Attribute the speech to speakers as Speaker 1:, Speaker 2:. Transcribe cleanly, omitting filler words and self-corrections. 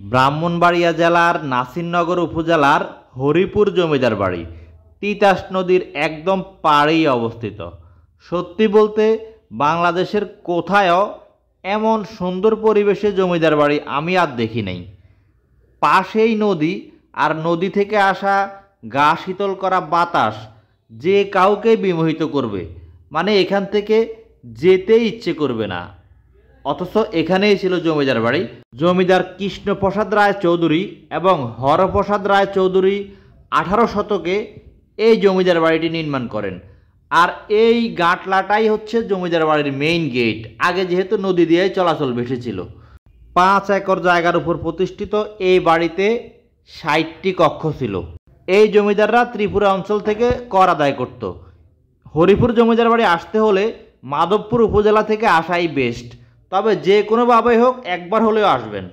Speaker 1: ব্রাহ্মণবাড়িয়া জেলার নাসিরনগর উপজেলার হরিপুর জমিদার বাড়ি তিতাস নদীর একদম পাড়েই অবস্থিত। সত্যি বলতে বাংলাদেশের কোথায়ও এমন সুন্দর পরিবেশে জমিদার বাড়ি আমি আর দেখি নাই। পাশেই নদী, আর নদী থেকে আসা গা শীতল করা বাতাস যে কাউকে বিমোহিত করবে, মানে এখান থেকে যেতে ইচ্ছে করবে না। অথচ এখানেই ছিল জমিদার বাড়ি। জমিদার কৃষ্ণপ্রসাদ রায় চৌধুরী এবং হরপ্রসাদ রায় চৌধুরী 18 শতকে এই জমিদার বাড়িটি নির্মাণ করেন। আর এই গাঁটলাটাই হচ্ছে জমিদার বাড়ির মেইন গেট। আগে যেহেতু নদী দিয়ে চলাচল বেশি ছিল। 5 একর জায়গার উপর প্রতিষ্ঠিত এই বাড়িতে 60টি কক্ষ ছিল। এই জমিদাররা ত্রিপুরা অঞ্চল থেকে কর আদায় করত। হরিপুর জমিদার বাড়ি আসতে হলে মাধবপুর উপজেলা থেকে আসাই বেস্ট, তবে যে কোনোভাবেই হোক একবার হলেও আসবেন।